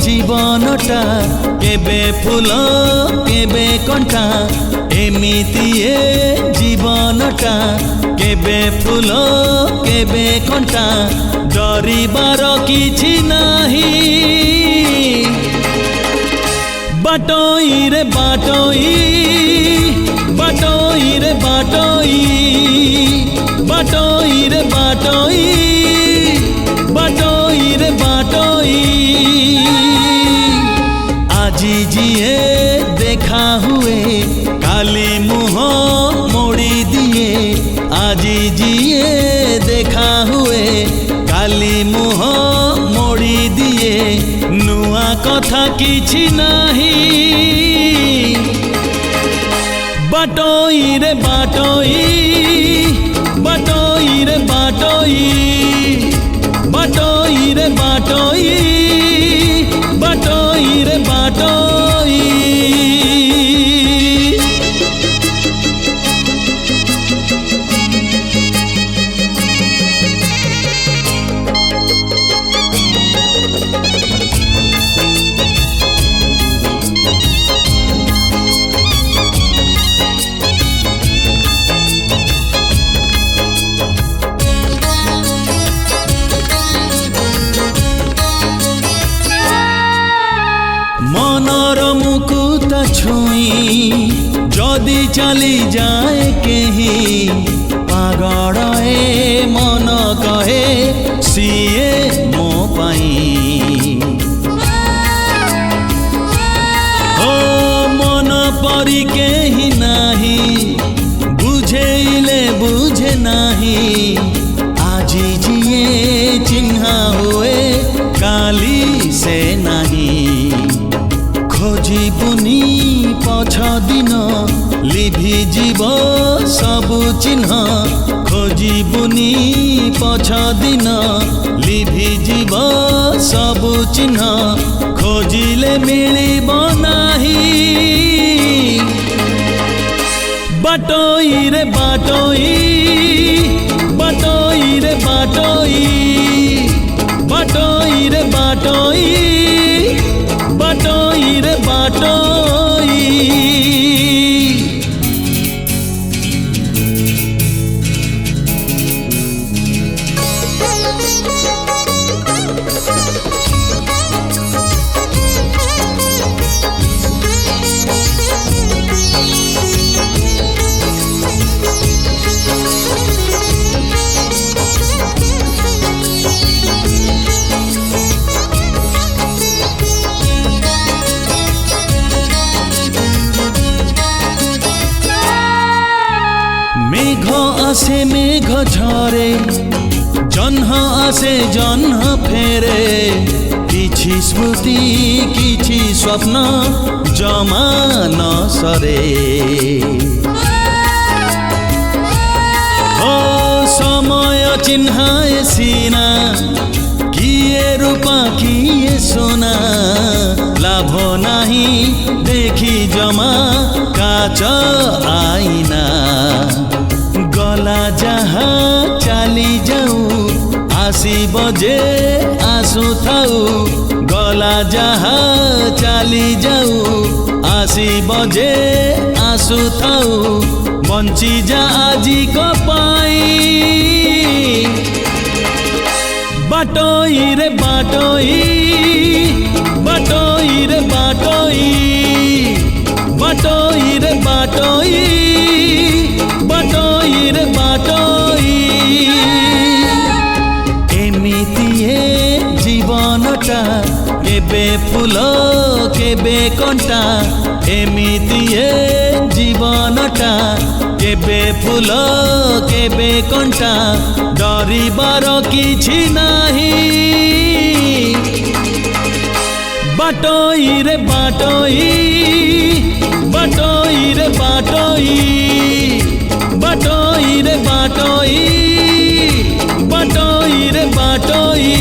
জীবনটা কেবে ফুল কেবে কণ্টা এমিতি জীবনটা কেবে ফুল কেবে কণ্টা ডরিবার কিছু নাহি বাটই রে বাটই বাটই রে বাটই বাটই রে বাটই বাটই রে বাটই আজি জিয়ে দেখা হুয়ে কালি মুহ মোড়ি দিয়ে আজি জিয়ে দেখা হুয়ে কালি মুহ মোড়ি দিয়ে নুয়া কথা কিছু নাহি বাটই রে বাটই বাটই রে বাটই বাটই রে বাটই বাটই রে বাটই মনর মুকুত ছুঁই যদি চালি যায় কেহি পাগড়ে মন কহে সিয়ে মো পাই ও মন পরি কেহি নাহি বুঝেইলে বুঝে নাহি আজি জিয়ে চিহ্না হুয়ে কালি সে নাহি খোঁজিবুনি পছ দিন লিভি জীব সবু চিহ্ন খোঁজিবুনি পছ দিন লিভি জীব সবু চিহ্ন খোঁজিলে মিলিব নাহি বাটই রে বাটই বাটই রে বাটই বাটই রে বাটই বাটই রে বাটই মেঘ আসে মেঘ ঝরে জহ্ন আসে জহ্ন ফেরে কিছু স্মৃতি কিছু স্বপ্ন জমা ন সরে ও সময় চিহ্নায় সিনা কিয়ে রূপা কিয়ে সোনা লাভ নাহি দেখি জমা কাচ আইনা গলা যাহা চালি যাও আসিব যে আসু থাও গলা যাহা চালি যাও আসিব যে আসু থাও বঞ্চি যা আজি কপাই বাটই রে বাটই বাটই রে বাটই বাটই রে বাটই বাটই রে বাটই এমিতি জীবনটা কেবে ফুল কেবে কণ্টা এমিতি জীবনটা কেবে फूल केबे कंटा डरिबार किछि नाही बाटोई रे बाटोई बाटोई रे बाटोई बाटोई रे बाटोई बाटोई रे बाटोई